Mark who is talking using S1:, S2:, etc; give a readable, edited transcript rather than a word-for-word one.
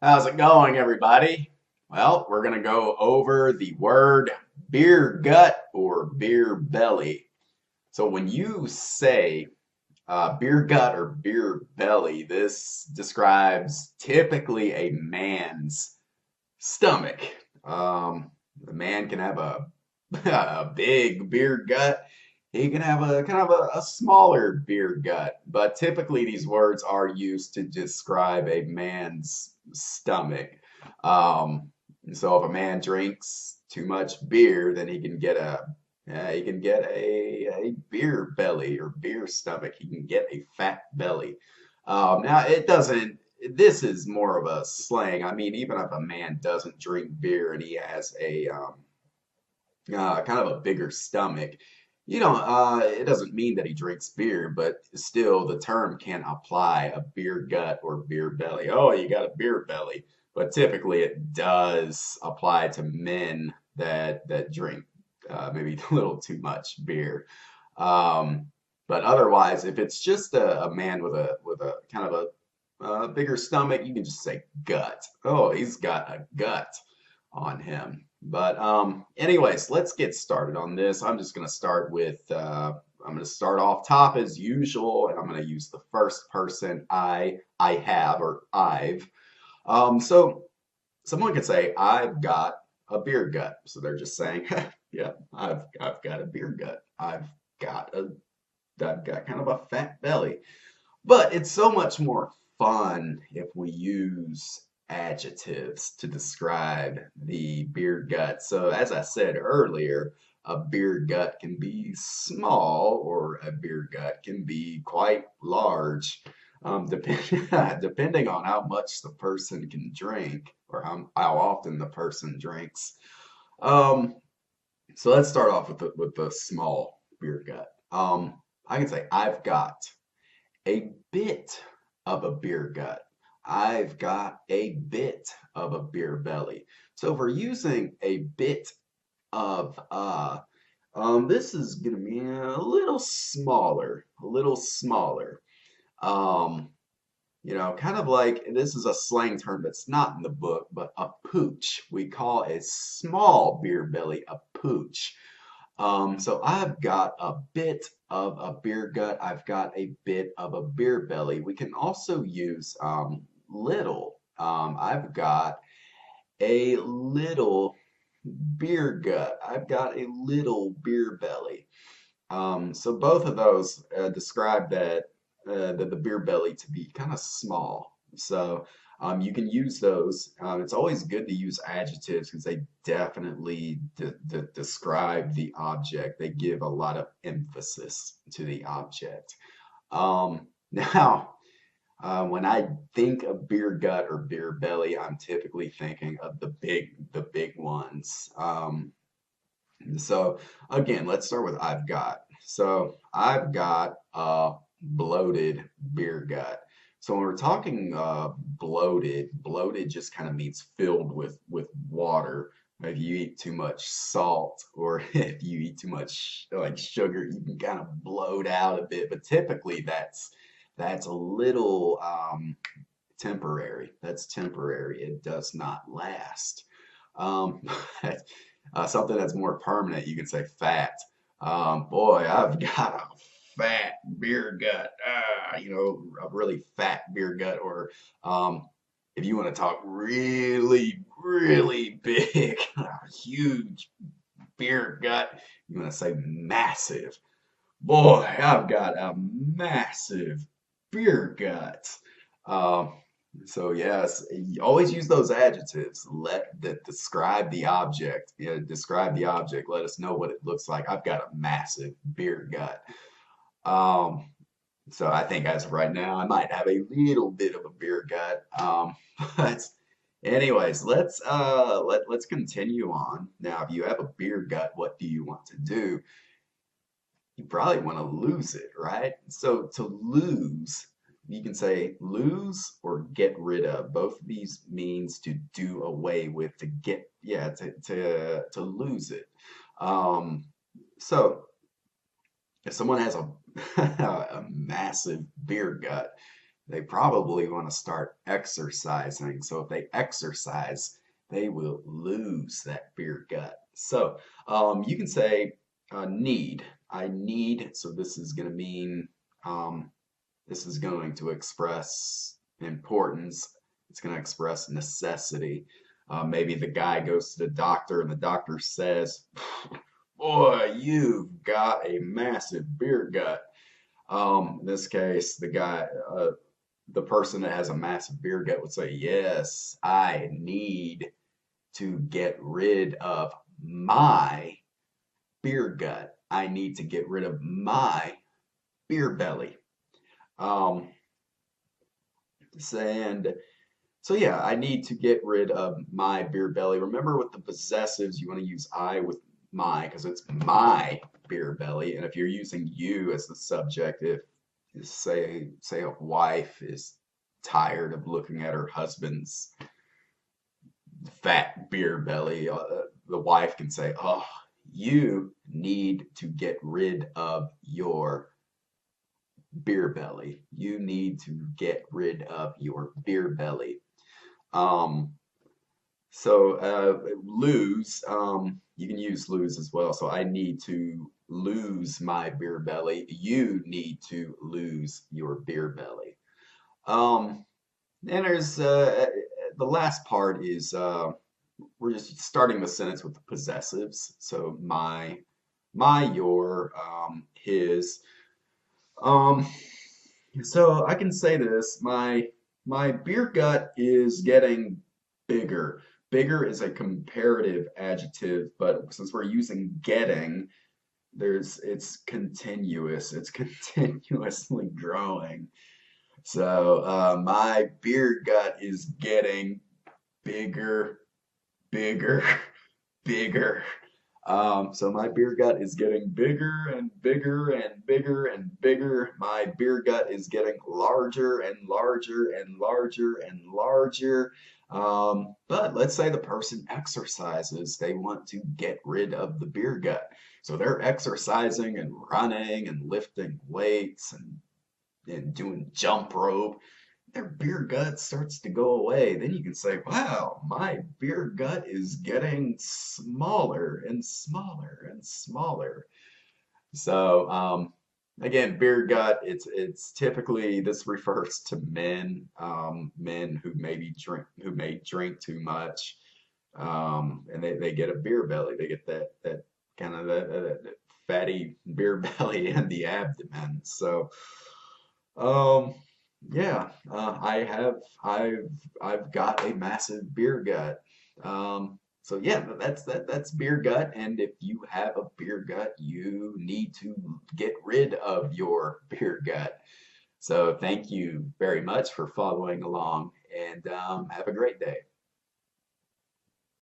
S1: How's it going, everybody? Well, we're going to go over the word beer gut or beer belly. So, when you say beer gut or beer belly, this describes typically a man's stomach. The man can have a, a big beer gut. He can have a kind of a smaller beer gut, but typically these words are used to describe a man's stomach. Um, so if a man drinks too much beer, then he can get a beer belly or beer stomach. He can get a fat belly. Now it doesn't. This is more of a slang. I mean, even if a man doesn't drink beer and he has a kind of a bigger stomach, it doesn't mean that he drinks beer, but still the term can apply a beer gut or beer belly. Oh, you got a beer belly. But typically it does apply to men that drink maybe a little too much beer. Um, but otherwise, if it's just a man with a kind of a bigger stomach, you can just say gut. Oh, he's got a gut on him. But anyways, let's get started on this. I'm just going to start with I'm going to start off top as usual, and I'm going to use the first person I have or I've. So someone could say I've got a beer gut. So they're just saying, yeah, I've got a beer gut. Got a I've got kind of a fat belly. But it's so much more fun if we use adjectives to describe the beer gut. So, as I said earlier, a beer gut can be small or a beer gut can be quite large, depending on how much the person can drink or how often the person drinks. Um, so let's start off with the small beer gut. I can say I've got a bit of a beer gut. I've got a bit of a beer belly. So if we're using a bit of this is gonna be a little smaller, a little smaller. Um, kind of like this is a slang term that's not in the book, but a pooch. We call a small beer belly a pooch. So I've got a bit of a beer gut. I've got a bit of a beer belly. We can also use little. I've got a little beer gut. I've got a little beer belly. So both of those describe the beer belly to be kind of small. So you can use those. It's always good to use adjectives because they definitely describe the object. They give a lot of emphasis to the object. Now, when I think of beer gut or beer belly, I'm typically thinking of the big ones. So again, let's start with I've got. So I've got a bloated beer gut. So when we're talking bloated just kind of means filled with water. If you eat too much salt or if you eat too much like sugar, you can kind of bloat out a bit. But typically that's a little temporary. That's temporary. It does not last. Um, something that's more permanent, you can say fat. Boy, I've got a fat beer gut. A really fat beer gut. Or if you want to talk really, really big, a huge beer gut, you want to say massive. Boy, I've got a massive beer gut. Um, so yes, you always use those adjectives. Let that describe the object. Yeah, describe the object. Let us know what it looks like. I've got a massive beer gut. Um, so I think as of right now, I might have a little bit of a beer gut. But anyways, let's continue on. Now, if you have a beer gut, what do you want to do? You probably want to lose it, right? So to lose, you can say lose or get rid of. Both of these means to do away with, to get, yeah, to lose it. Um, so if someone has a a massive beer gut, they probably want to start exercising. So if they exercise, they will lose that beer gut. So you can say need. I need. So this is going to mean this is going to express importance. It's going to express necessity. Maybe the guy goes to the doctor and the doctor says, "Boy, you've got a massive beer gut." In this case, the person that has a massive beer gut would say, "Yes, I need to get rid of my beer gut. I need to get rid of my beer belly." Um, and so yeah, I need to get rid of my beer belly. Remember with the possessives, you want to use I with my because it's my beer belly. And if you're using you as the subject, if say a wife is tired of looking at her husband's fat beer belly, the wife can say, "Oh, you need to get rid of your beer belly. You need to get rid of your beer belly." Um, lose, you can use lose as well. So I need to lose my beer belly. You need to lose your beer belly. Um, and there's the last part is we're just starting the sentence with the possessives. So your, his. Um, so I can say this, my beer gut is getting bigger. Bigger is a comparative adjective, but since we're using getting, it's continuous. It's continuously growing. So my beer gut is getting bigger, bigger, bigger. So my beer gut is getting bigger and bigger and bigger and bigger. My beer gut is getting larger and larger and larger and larger. But let's say the person exercises, they want to get rid of the beer gut. So they're exercising and running and lifting weights and doing jump rope. Their beer gut starts to go away. Then you can say, wow, my beer gut is getting smaller and smaller and smaller. So, again, beer gut, it's typically this refers to men who may drink too much, and they get a beer belly. They get that kind of that fatty beer belly in the abdomen. So, um, yeah, I've got a massive beer gut. So yeah, that's beer gut, and if you have a beer gut, you need to get rid of your beer gut. So thank you very much for following along, and have a great day.